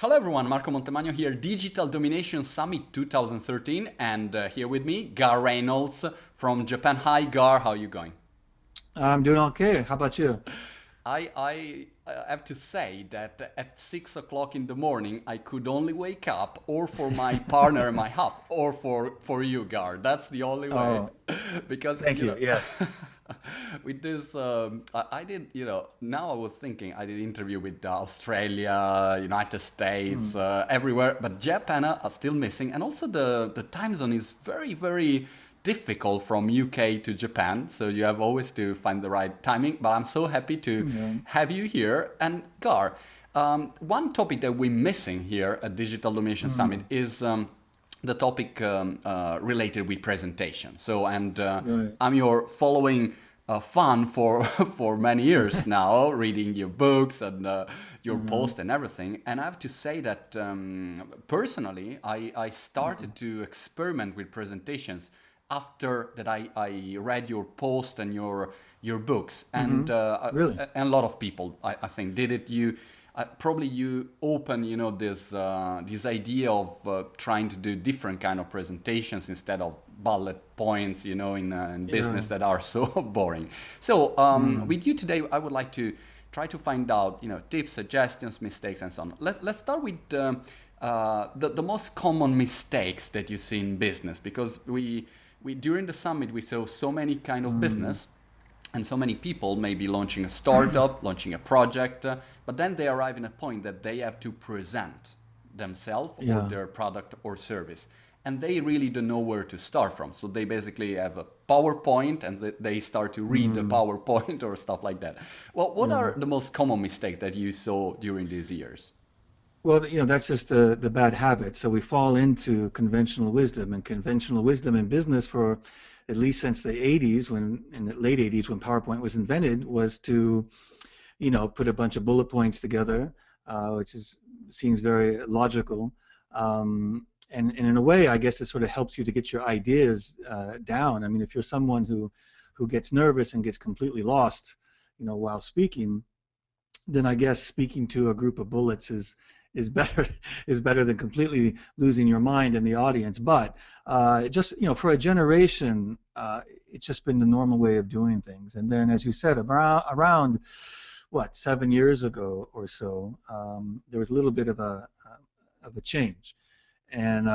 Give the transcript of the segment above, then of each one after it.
Hello everyone, Marco Montemagno here, Digital Domination Summit 2013, and here with me, Garr Reynolds from Japan. Hi Garr, how are you going? I'm doing okay. How about you? I have to say that at 6 o'clock in the morning, I could only wake up or for my partner and my half, or for you, Gar. That's the only way. Oh, Because, thank you. Yes. with this, I did, now I was thinking, I did interview with Australia, United States, Mm, everywhere, but Japan are still missing. And also the time zone is very, very difficult from UK to Japan, so you have always to find the right timing. But I'm so happy to yeah. have you here. And Gar, one topic that we're missing here at Digital Domination Summit Mm, is the topic related with presentation. So, and right. I'm your following fan for for many years now, reading your books and your Hmm. posts and everything. And I have to say that personally, I Hmm. started to experiment with presentations after that I read your post and your books, Hmm. Really? and a lot of people I think did it. You probably you open this this idea of trying to do different kind of presentations instead of bullet points in business Yeah. that are so boring. So Mm, with you today, I would like to try to find out tips, suggestions, mistakes, and so on. Let's start with the most common mistakes that you see in business, because we during the summit we saw so many kind of mm, business and so many people may be launching a startup, launching a project, but then they arrive in a point that they have to present themselves or yeah. their product or service. And they really don't know where to start from. So they basically have a PowerPoint and they start to read the Mm, PowerPoint or stuff like that. Well, what yeah. are the most common mistakes that you saw during these years? Well, that's just the bad habit. So we fall into conventional wisdom, and conventional wisdom in business for at least since the 80s, when in the late 80s when PowerPoint was invented, was to put a bunch of bullet points together, which is seems very logical. And in a way, I guess it sort of helps you to get your ideas down. I mean, if you're someone who gets nervous and gets completely lost, while speaking, then I guess speaking to a group of bullets is better is better than completely losing your mind in the audience. But just for a generation, it's just been the normal way of doing things. And then, as you said, around what 7 years ago or so, there was a little bit of a change, and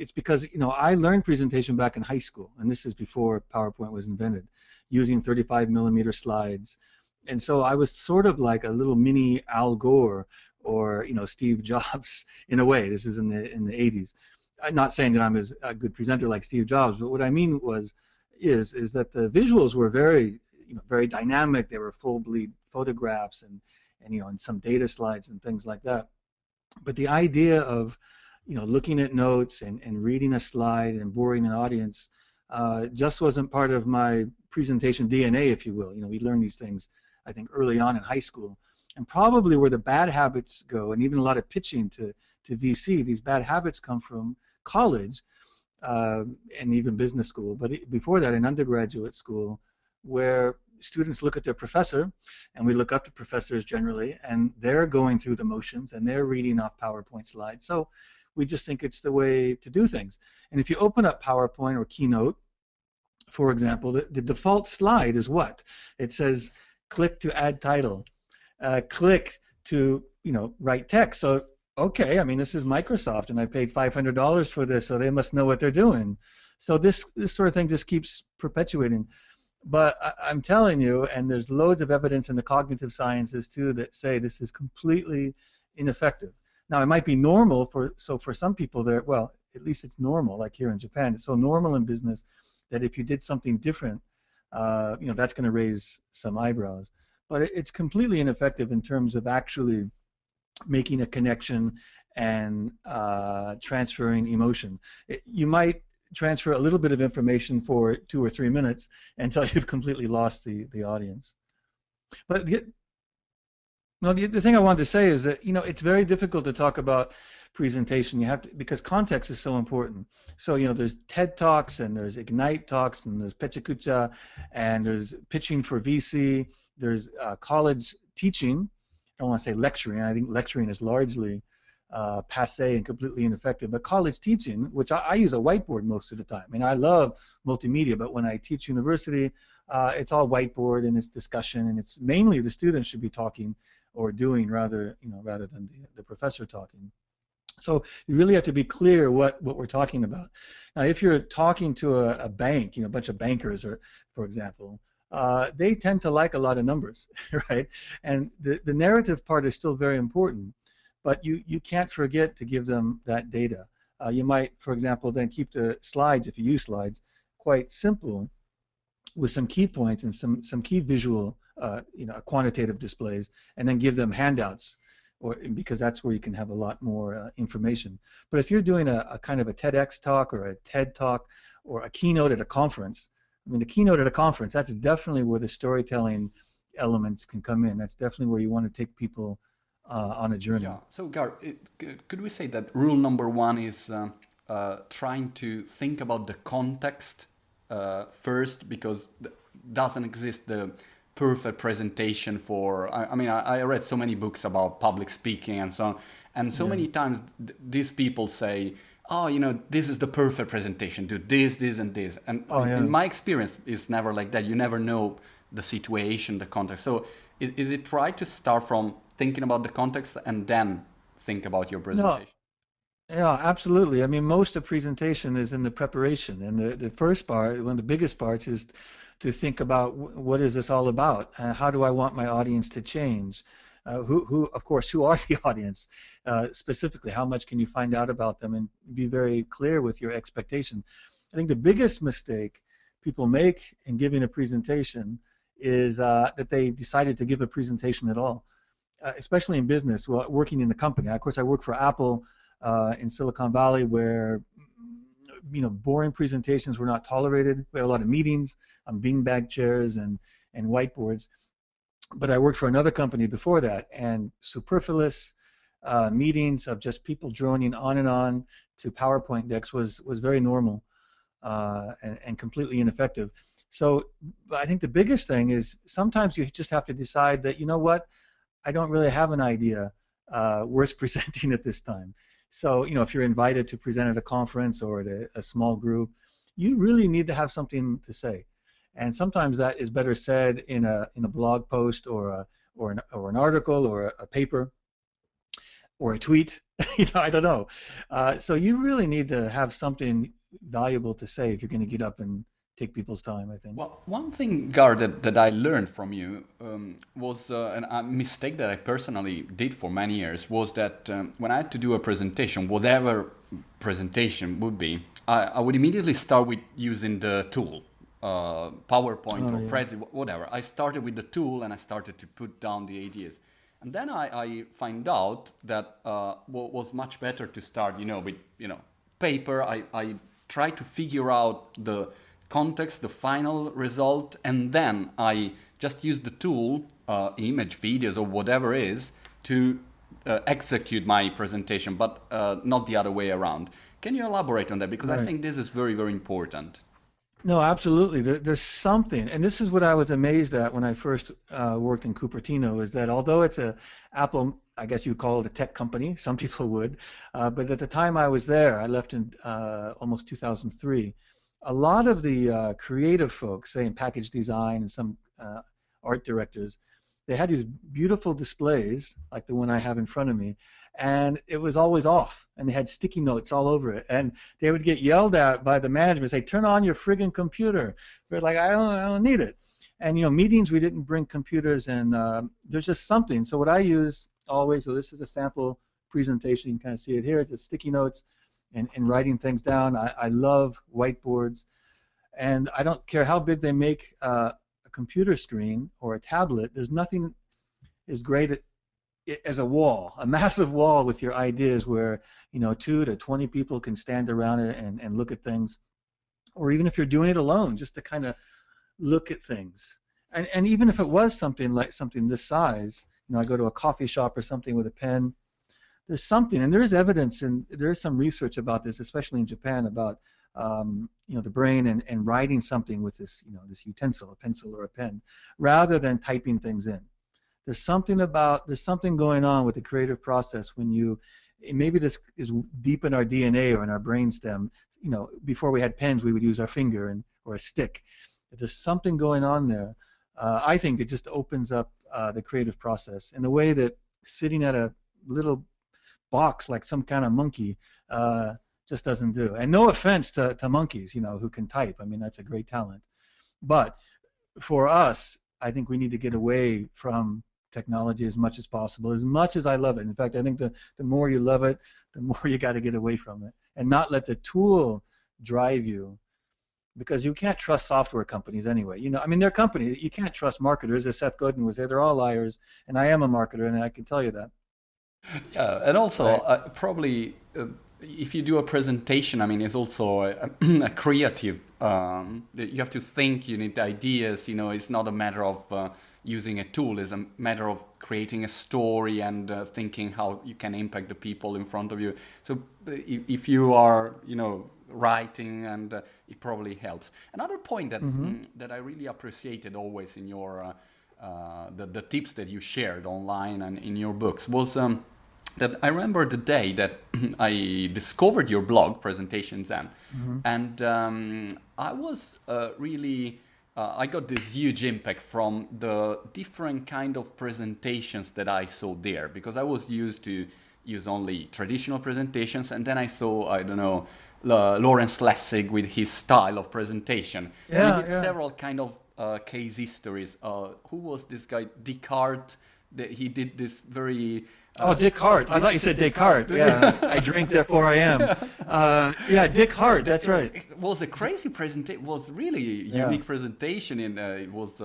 it's because I learned presentation back in high school, and this is before PowerPoint was invented, using 35 millimeter slides. And so I was sort of like a little mini Al Gore or Steve Jobs in a way. This is in the 80s. I'm not saying that I'm as a good presenter like Steve Jobs, but what I mean is that the visuals were very very dynamic. They were full bleed photographs and some data slides and things like that. But the idea of looking at notes and reading a slide and boring an audience just wasn't part of my presentation DNA, if you will. We learned these things, I think, early on in high school. And probably where the bad habits go, and even a lot of pitching to VC, these bad habits come from college uh, and even business school. But before that, in undergraduate school, where students look at their professor, and we look up to professors generally, and they're going through the motions and they're reading off PowerPoint slides. So we just think it's the way to do things. And if you open up PowerPoint or Keynote, for example, the default slide is what? It says click to add title, click to write text. So okay, I mean this is Microsoft, and I paid $500 for this, so they must know what they're doing. So this sort of thing just keeps perpetuating. But I'm telling you, and there's loads of evidence in the cognitive sciences too that say this is completely ineffective. Now it might be normal for some people there. Well, at least it's normal, like here in Japan. It's so normal in business that if you did something different, that's going to raise some eyebrows. But it's completely ineffective in terms of actually making a connection and transferring emotion. You might transfer a little bit of information for 2 or 3 minutes until you've completely lost the audience. But no, the thing I wanted to say is that it's very difficult to talk about presentation. You have to, because context is so important. So there's TED Talks and there's Ignite Talks and there's Pechakucha and there's pitching for VC. There's college teaching. I don't want to say lecturing. I think lecturing is largely passe and completely ineffective. But college teaching, which I use a whiteboard most of the time, and I love multimedia, but when I teach university, it's all whiteboard and it's discussion, and it's mainly the students should be talking or doing rather than the professor talking. So you really have to be clear what we're talking about. Now, if you're talking to a bank, a bunch of bankers, or for example, they tend to like a lot of numbers, right? And the narrative part is still very important, but you can't forget to give them that data. You might, for example, then keep the slides, if you use slides, quite simple with some key points and some key visual, quantitative displays, and then give them handouts, because that's where you can have a lot more information. But if you're doing a kind of a TEDx talk or a TED talk or a keynote at a conference, I mean, the keynote at a conference, that's definitely where the storytelling elements can come in. That's definitely where you want to take people on a journey. Yeah. So, Garr, could we say that rule number one is trying to think about the context first, because doesn't exist the perfect presentation for, I mean, I read so many books about public speaking and so on, and so many times these people say, oh, this is the perfect presentation, do this, this, and this. And in my experience, it's never like that. You never know the situation, the context. So is it right to start from thinking about the context and then think about your presentation? No. Yeah, absolutely. I mean, most of presentation is in the preparation. And the first part, one of the biggest parts, is to think about what is this all about? How do I want my audience to change? Of course, who are the audience specifically? How much can you find out about them, and be very clear with your expectation? I think the biggest mistake people make in giving a presentation is that they decided to give a presentation at all, especially in business, working in a company. Of course, I work for Apple in Silicon Valley, where boring presentations were not tolerated. We had a lot of meetings on beanbag chairs and whiteboards. But I worked for another company before that, and superfluous meetings of just people droning on and on to PowerPoint decks was very normal and completely ineffective. So I think the biggest thing is sometimes you just have to decide that, what, I don't really have an idea worth presenting at this time. So, if you're invited to present at a conference or at a small group, you really need to have something to say. And sometimes that is better said in a blog post or an article or a paper or a tweet. I don't know. So you really need to have something valuable to say if you're going to get up and take people's time, I think. Well, one thing, Garr, that I learned from you was a mistake that I personally did for many years, was that when I had to do a presentation, whatever presentation would be, I would immediately start with using the tool, PowerPoint or Prezi, whatever. I started with the tool and I started to put down the ideas. And then I find out that what was much better to start, with paper. I try to figure out the context, the final result, and then I just use the tool, image, videos, or whatever it is, to execute my presentation, but not the other way around. Can you elaborate on that? Because I think this is very, very important. No, absolutely. There's something, and this is what I was amazed at when I first worked in Cupertino, is that although it's a Apple, I guess you call it a tech company, some people would, but at the time I was there, I left in almost 2003, a lot of the creative folks, say in package design and some art directors, they had these beautiful displays like the one I have in front of me, and it was always off, and they had sticky notes all over it, and they would get yelled at by the management, say, turn on your friggin' computer. They're like, I don't need it. And meetings, we didn't bring computers, and there's just something. So what I use always, so this is a sample presentation, you can kind of see it here, the sticky notes and writing things down. I love whiteboards, and I don't care how big they make a computer screen or a tablet. There's nothing as great as a wall, a massive wall with your ideas where 2 to 20 people can stand around it and look at things, or even if you're doing it alone, just to kind of look at things. And even if it was something this size, I go to a coffee shop or something with a pen, there's something, and there is evidence, and there is some research about this, especially in Japan, about the brain and writing something with this this utensil, a pencil or a pen, rather than typing things in. There's something going on with the creative process when you maybe this is deep in our DNA or in our brainstem. You know, before we had pens, we would use our finger or a stick. If there's something going on there, I think it just opens up the creative process in a way that sitting at a little box like some kind of monkey just doesn't do. And no offense to monkeys, you know, who can type. I mean, that's a great talent. But for us, I think we need to get away from technology as much as possible, as much as I love it. In fact, I think the more you love it, the more you got to get away from it and not let the tool drive you, because you can't trust software companies anyway. You know, I mean, they're companies. You can't trust marketers, as Seth Godin was there. They're all liars, and I am a marketer, and I can tell you that. Yeah, and also Right. probably if you do a presentation, I mean, it's also a creative. You have to think. You need ideas. You know, it's not a matter of using a tool. It's a matter of creating a story and thinking how you can impact the people in front of you. So if you are, you know, writing, and it probably helps. Another point that that I really appreciated always in your the tips that you shared online and in your books was that I remember the day that I discovered your blog, PresentationZen, and I was really I got this huge impact from the different kind of presentations that I saw there, because I was used to use only traditional presentations, and then I saw, I don't know, Lawrence Lessig with his style of presentation. You Yeah, did yeah. several kind of case histories. Who was this guy? Descartes. That he did this very. Oh, Dick Hart. I thought you said Descartes. Yeah, I drink, therefore I am. Yeah, Dick Hart. That's right. It was a crazy presentation. It was really Yeah. unique presentation. It was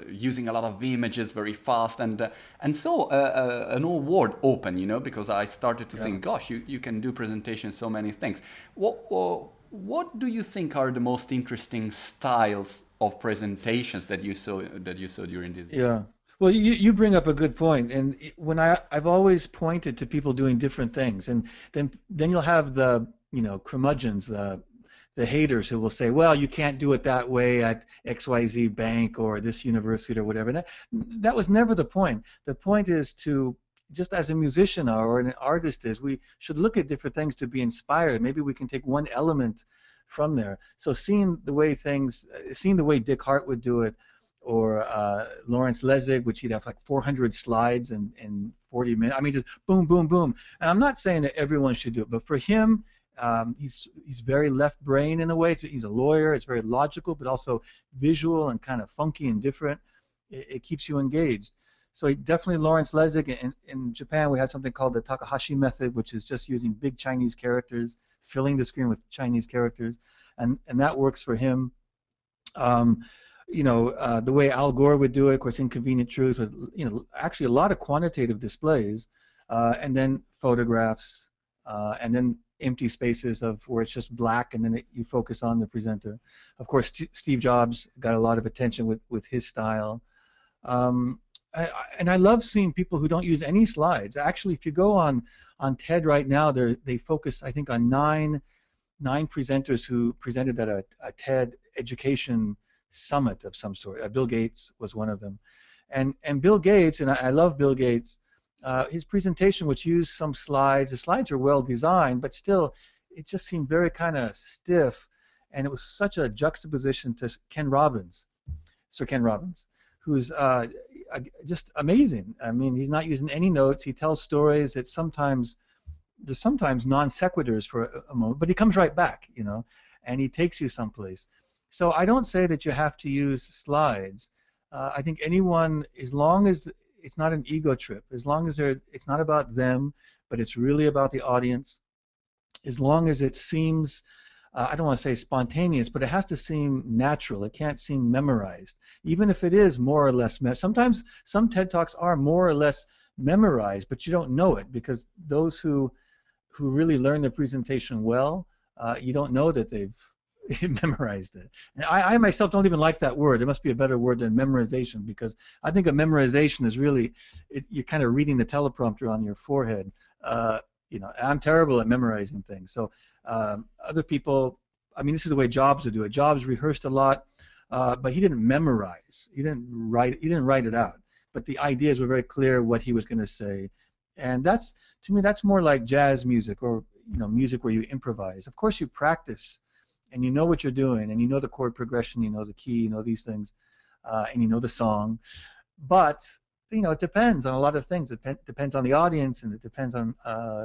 using a lot of images very fast, and so an whole world open. You know, because I started to think, gosh, you can do presentations, so many things. What do you think are the most interesting styles of presentations that you saw during this year? Yeah. Well, you bring up a good point, and when I've always pointed to people doing different things, and then you'll have the, you know, curmudgeons, the haters who will say, well, you can't do it that way at XYZ bank or this university or whatever. That was never the point. The point is to, just as a musician or an artist is, we should look at different things to be inspired. Maybe we can take one element from there. So seeing the way Dick Hart would do it, or Lawrence Lessig, which he'd have like 400 slides in 40 minutes. I mean, just boom, boom, boom. And I'm not saying that everyone should do it, but for him, he's very left brain in a way. He's a lawyer. It's very logical, but also visual and kind of funky and different. It keeps you engaged. So definitely Lawrence Lessig. In Japan, we had something called the Takahashi method, which is just using big Chinese characters, filling the screen with Chinese characters, and that works for him. You know, the way Al Gore would do it, of course, Inconvenient Truth was, you know, actually a lot of quantitative displays, and then photographs, and then empty spaces of where it's just black, and then you focus on the presenter. Of course, Steve Jobs got a lot of attention with his style. And I love seeing people who don't use any slides. Actually, if you go on TED right now, they focus, I think, on nine presenters who presented at a TED education summit of some sort. Bill Gates was one of them, and Bill Gates, and I love Bill Gates. His presentation, which used some slides, the slides are well designed, but still, it just seemed very kind of stiff, and it was such a juxtaposition to Sir Ken Robbins, who's just amazing. I mean, he's not using any notes. He tells stories. There's sometimes non sequiturs for a moment, but he comes right back, you know, and he takes you someplace. So I don't say that you have to use slides. I think anyone, as long as it's not an ego trip, as long as it's not about them, but it's really about the audience, as long as it seems, I don't want to say spontaneous, but it has to seem natural. It can't seem memorized, even if it is more or less. Sometimes some TED Talks are more or less memorized, but you don't know it, because those who really learn the presentation well, you don't know that they've memorized it. And I myself don't even like that word. There must be a better word than memorization, because I think a memorization is really, you're kind of reading the teleprompter on your forehead. You know, I'm terrible at memorizing things. So other people, I mean, this is the way Jobs would do it. Jobs rehearsed a lot, but he didn't memorize. He didn't write it out. But the ideas were very clear what he was going to say, And that's, to me, that's more like jazz music, or music where you improvise. Of course you practice and you know what you're doing, and you know the chord progression, you know the key, you know these things, and you know the song. But it depends on a lot of things. It depends on the audience, and it depends on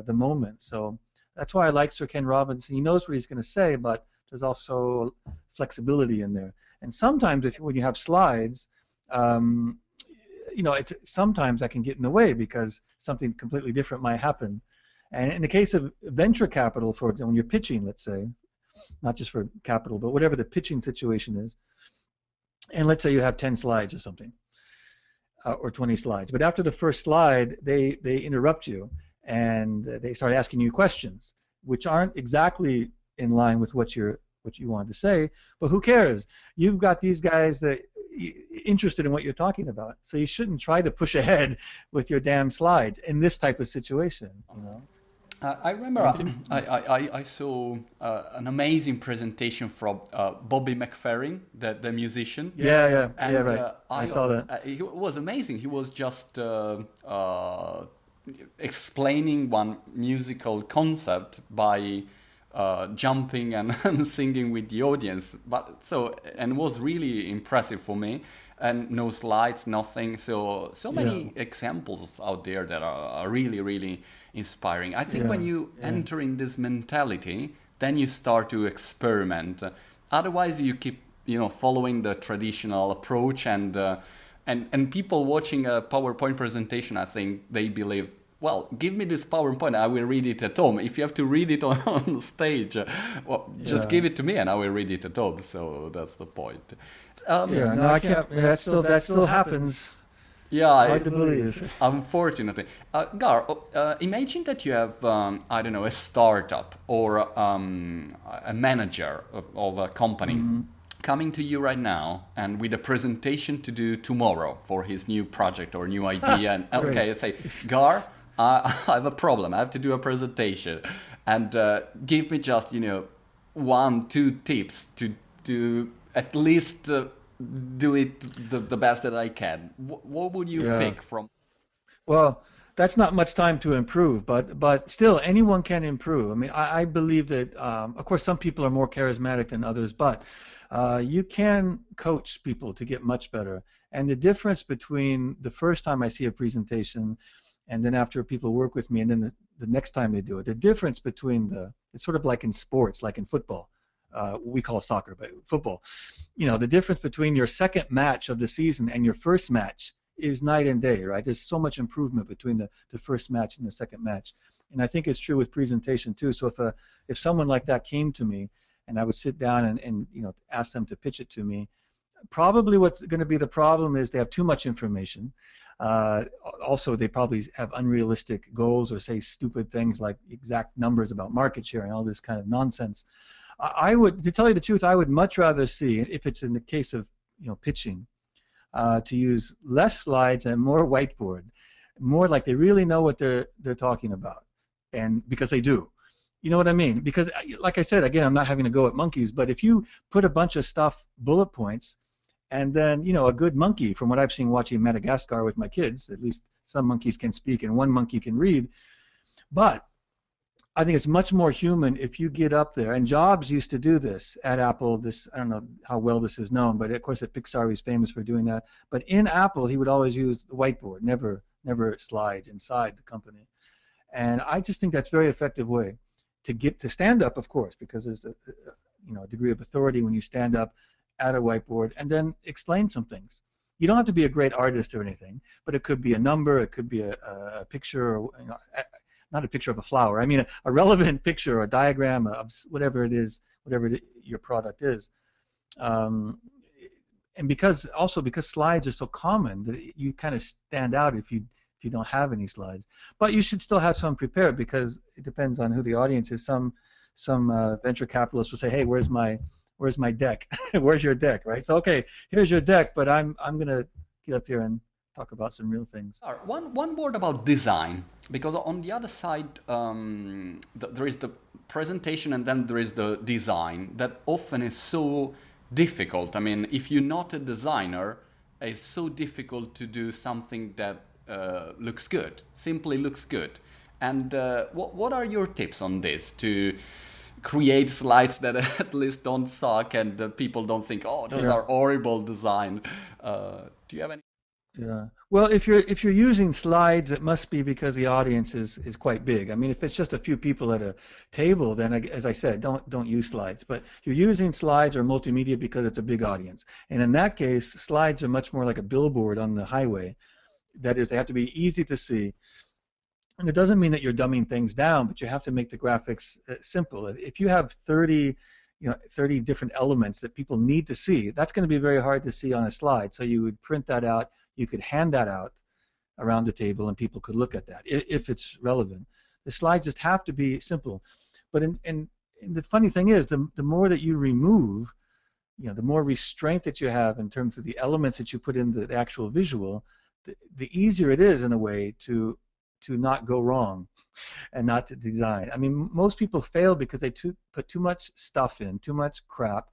the moment. So that's why I like Sir Ken Robinson. He knows what he's going to say, but there's also flexibility in there. And sometimes when you have slides, sometimes that can get in the way because something completely different might happen. And in the case of venture capital, for example, when you're pitching, let's say, not just for capital, but whatever the pitching situation is, and let's say you have 10 slides or something, or 20 slides, but after the first slide, they interrupt you and they start asking you questions, which aren't exactly in line with what you wanted to say, but who cares? You've got these guys that interested in what you're talking about, so you shouldn't try to push ahead with your damn slides in this type of situation. I remember I saw an amazing presentation from Bobby McFerrin, the musician. Yeah, right. I saw that. It was amazing. He was just explaining one musical concept by jumping and singing with the audience, and it was really impressive for me. And no slides, nothing. So many examples out there that are really, really inspiring. I think when you enter in this mentality, then you start to experiment. Otherwise, you keep following the traditional approach, and people watching a PowerPoint presentation, I think they believe, well, give me this PowerPoint, I will read it at home. If you have to read it on stage, just give it to me and I will read it at home. So that's the point. I can't. That still happens. Yeah, hard to believe. Unfortunately, Garr, imagine that you have, a startup or a manager of a company coming to you right now and with a presentation to do tomorrow for his new project or new idea. And okay, let's say, Garr, I have a problem. I have to do a presentation, and give me just 1-2 tips to at least do it the best that I can. What would you pick from? Well, that's not much time to improve, but still, anyone can improve. I mean, I believe that, of course, some people are more charismatic than others, but you can coach people to get much better. And the difference between the first time I see a presentation and then after people work with me and then the next time they do it, the difference between it's sort of like in sports, like in football. We call it soccer, but football. The difference between your second match of the season and your first match is night and day, right? There's so much improvement between the first match and the second match. And I think it's true with presentation too. So if someone like that came to me and I would sit down and ask them to pitch it to me, probably what's going to be the problem is they have too much information. Also, they probably have unrealistic goals or say stupid things like exact numbers about market share and all this kind of nonsense. To tell you the truth, I would much rather see, if it's in the case of pitching, to use less slides and more whiteboard, more like they really know what they're talking about, and because they do. You know what I mean? Because, like I said, again, I'm not having to go at monkeys, but if you put a bunch of stuff, bullet points, and then a good monkey, from what I've seen watching Madagascar with my kids, at least some monkeys can speak and one monkey can read, but I think it's much more human if you get up there, and Jobs used to do this at Apple. I don't know how well this is known, but of course at Pixar he's famous for doing that. But in Apple he would always use the whiteboard, never slides inside the company. And I just think that's a very effective way to stand up, of course, because there's a degree of authority when you stand up at a whiteboard and then explain some things. You don't have to be a great artist or anything, but it could be a number, it could be a picture, or not a picture of a flower. I mean, a relevant picture or a diagram of whatever it is, your product is. And because slides are so common, that you kind of stand out if you don't have any slides. But you should still have some prepared, because it depends on who the audience is. Some venture capitalists will say, "Hey, where's my deck? Where's your deck?" Right? So okay, here's your deck, but I'm gonna get up here and talk about some real things. One word about design, because on the other side there is the presentation and then there is the design that often is so difficult. I mean, if you're not a designer, it's so difficult to do something that looks good, simply looks good. And what are your tips on this to create slides that at least don't suck and people don't think, oh, those are horrible design? Do you have any? Yeah. Well, if you're using slides, it must be because the audience is quite big. I mean, if it's just a few people at a table, then as I said, don't use slides. But you're using slides or multimedia because it's a big audience. And in that case, slides are much more like a billboard on the highway. That is, they have to be easy to see. And it doesn't mean that you're dumbing things down, but you have to make the graphics simple. If you have 30 different elements that people need to see, that's going to be very hard to see on a slide. So you would print that out. You could hand that out around the table and people could look at that if it's relevant. The slides just have to be simple. But the funny thing is, the more that you remove, the more restraint that you have in terms of the elements that you put into the actual visual, the easier it is in a way to not go wrong and not to design. I mean, most people fail because they put too much stuff in, too much crap.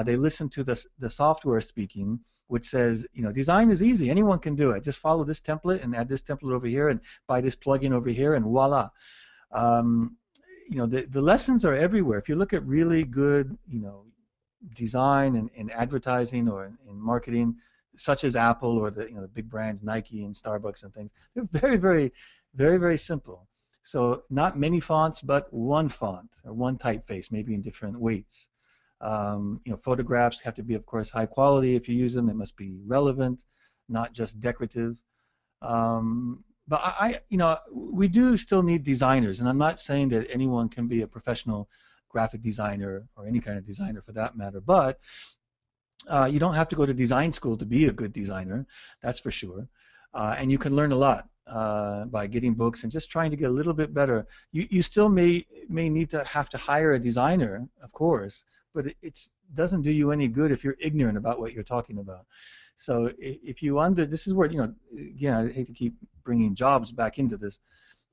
They listen to the software speaking, which says, design is easy. Anyone can do it. Just follow this template and add this template over here and buy this plugin over here and voila. The lessons are everywhere. If you look at really good, design in advertising or in marketing, such as Apple or the big brands Nike and Starbucks and things, they're very, very, very, very simple. So not many fonts, but one font or one typeface, maybe in different weights. Photographs have to be, of course, high quality. If you use them, they must be relevant, not just decorative. But we do still need designers, and I'm not saying that anyone can be a professional graphic designer or any kind of designer for that matter, but you don't have to go to design school to be a good designer, that's for sure. And you can learn a lot by getting books and just trying to get a little bit better. You still may need to have to hire a designer, of course, but it doesn't do you any good if you're ignorant about what you're talking about. So if you this is where, again, I hate to keep bringing Jobs back into this,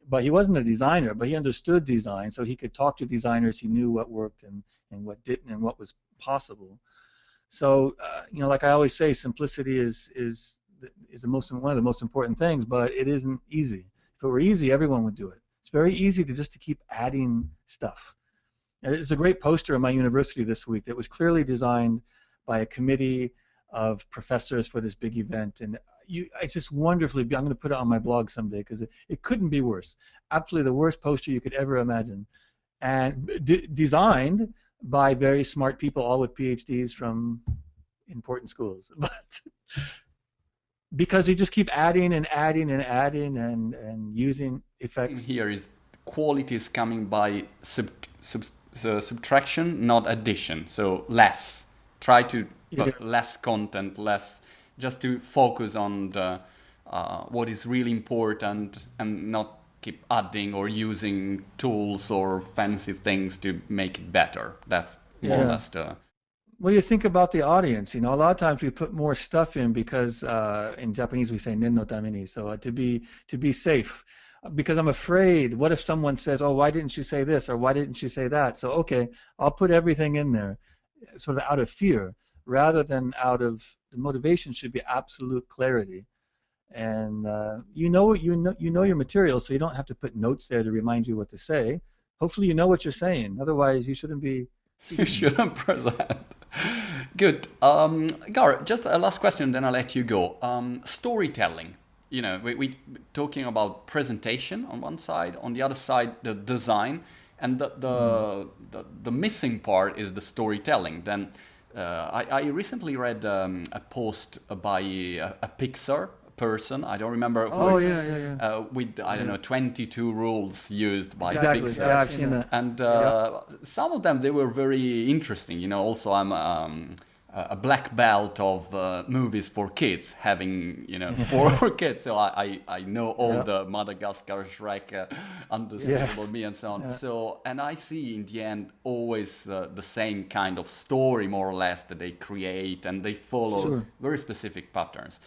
but he wasn't a designer, but he understood design, so he could talk to designers. He knew what worked and what didn't and what was possible. So, like I always say, simplicity is one of the most important things, but it isn't easy. If it were easy, everyone would do it. It's very easy to keep adding stuff. There's a great poster in my university this week that was clearly designed by a committee of professors for this big event, and it's just wonderfully. I'm going to put it on my blog someday because it couldn't be worse. Absolutely the worst poster you could ever imagine, and designed by very smart people, all with PhDs from important schools. But because you just keep adding and adding and adding and using effects. Here is quality is coming by subtraction, not addition. So less. Try to less content, less, just to focus on the what is really important and not keep adding or using tools or fancy things to make it better. That's more or less the... Well, you think about the audience. A lot of times we put more stuff in because in Japanese we say nen no tameni, so to be safe. Because I'm afraid, what if someone says, oh, why didn't you say this or why didn't you say that? So, okay, I'll put everything in there sort of out of fear rather than out of... The motivation should be absolute clarity. And you know your material, so you don't have to put notes there to remind you what to say. Hopefully you know what you're saying. Otherwise, you shouldn't be... You shouldn't present. Good. Garr, just a last question, then I'll let you go. Storytelling. We talking about presentation on one side, on the other side, the design, and the missing part is the storytelling. Then I recently read a post by a Pixar person, I don't remember who, with, I don't know, 22 rules used by Pixar. Yeah, I've seen that. And some of them, they were very interesting. Also, I'm a black belt of movies for kids, having, 4 kids, so I know all the Madagascar, Shrek, Undespicable Me, and so on. So, and I see in the end always the same kind of story, more or less, that they create, and they follow very specific patterns.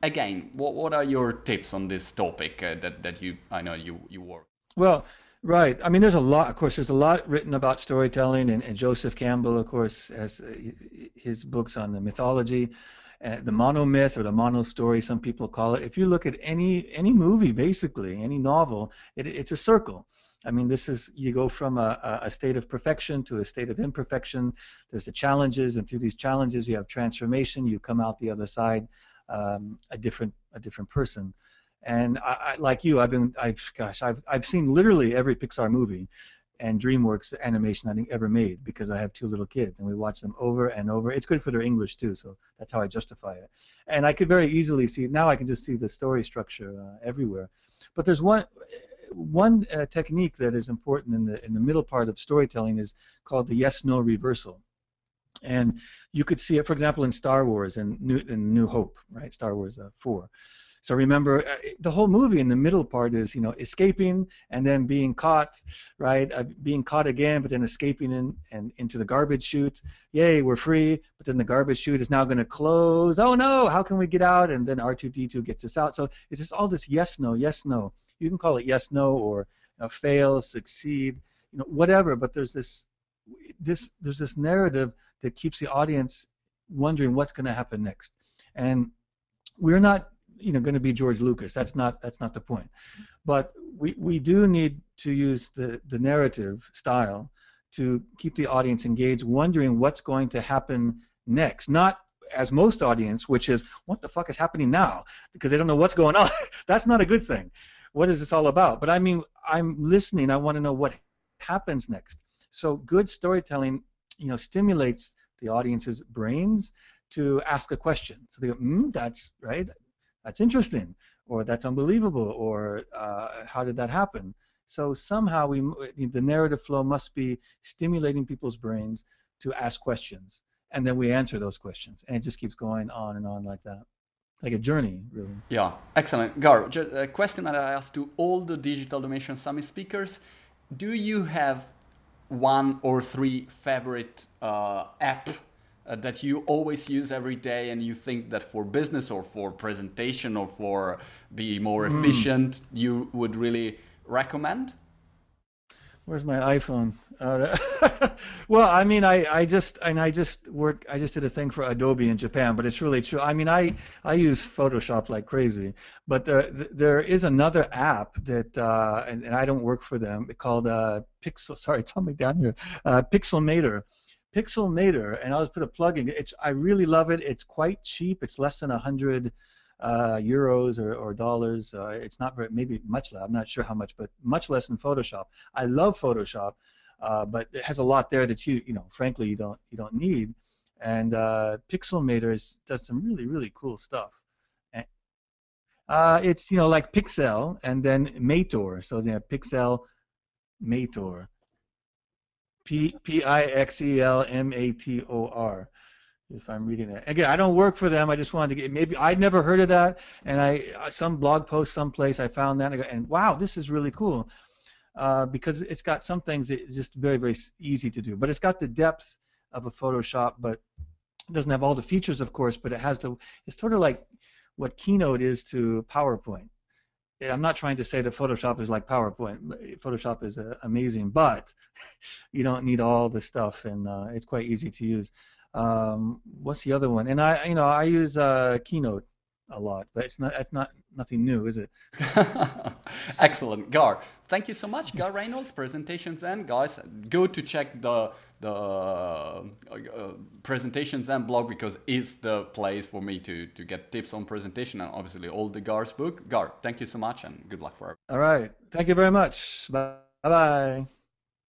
Again, what are your tips on this topic that I know you work? Well, right. I mean, there's a lot. Of course, there's a lot written about storytelling, and Joseph Campbell, of course, has his books on the mythology. the monomyth or the mono story, some people call it. If you look at any movie, basically any novel, it's a circle. I mean, you go from a state of perfection to a state of imperfection. There's the challenges, and through these challenges, you have transformation. You come out the other side a different person. And I like you, I've seen literally every Pixar movie and DreamWorks animation I think ever made, because I have 2 little kids and we watch them over and over. It's good for their English too, so that's how I justify it. And I could very easily see, now I can just see the story structure everywhere. But there's one technique that is important in the middle part of storytelling, is called the yes/no reversal. And you could see it, for example, in Star Wars and New Hope, right? Star Wars 4. So remember, the whole movie in the middle part is, escaping and then being caught, right? Being caught again, but then escaping and into the garbage chute. Yay, we're free. But then the garbage chute is now going to close. Oh no, how can we get out? And then R2-D2 gets us out. So it's just all this yes, no, yes, no. You can call it yes, no, or fail, succeed, whatever. But there's this narrative that keeps the audience wondering what's going to happen next. And we're not going to be George Lucas. That's not the point. But we do need to use the narrative style to keep the audience engaged, wondering what's going to happen next. Not as most audience, which is, what the fuck is happening now? Because they don't know what's going on. That's not a good thing. What is this all about? But I mean, I'm listening. I want to know what happens next. So good storytelling, stimulates the audience's brains to ask a question. So they go, that's right. That's interesting, or that's unbelievable, or how did that happen? So somehow the narrative flow must be stimulating people's brains to ask questions, and then we answer those questions, and it just keeps going on and on like that, like a journey, really. Yeah, excellent. Garr, just a question that I asked to all the Digital Domination Summit speakers: do you have 1 or 3 favorite app that you always use every day, and you think that for business or for presentation or for be more efficient, you would really recommend? Where's my iPhone? Well, I mean, I just did a thing for Adobe in Japan, but it's really true. I mean, I use Photoshop like crazy, but there is another app that and I don't work for them, called Sorry, it's on me down here. Pixelmator, and I'll just put a plug in. I really love it. It's quite cheap. It's less than 100 euros or dollars. It's not very, maybe much less. I'm not sure how much, but much less than Photoshop. I love Photoshop, but it has a lot there that frankly, you don't need. And Pixelmator does some really, really cool stuff. And, it's like Pixel and then Mator. So Pixel Mator. Pixelmator, if I'm reading that. Again, I don't work for them. I just wanted to maybe I'd never heard of that, and some blog post someplace I found that, and wow, this is really cool, because it's got some things that it's just very, very easy to do, but it's got the depth of a Photoshop, but it doesn't have all the features, of course, but it's sort of like what Keynote is to PowerPoint. I'm not trying to say that Photoshop is like PowerPoint. Photoshop is amazing, but you don't need all the stuff, and it's quite easy to use. What's the other one? And I use Keynote a lot, but it's not nothing new, is it? Excellent, Garr. Thank you so much, Garr Reynolds, PresentationZen. Guys, go to check the PresentationZen blog, because it's the place for me to get tips on presentation, and obviously all the Garr's book. Garr, thank you so much, and good luck for everything. All right. Thank you very much. Bye-bye.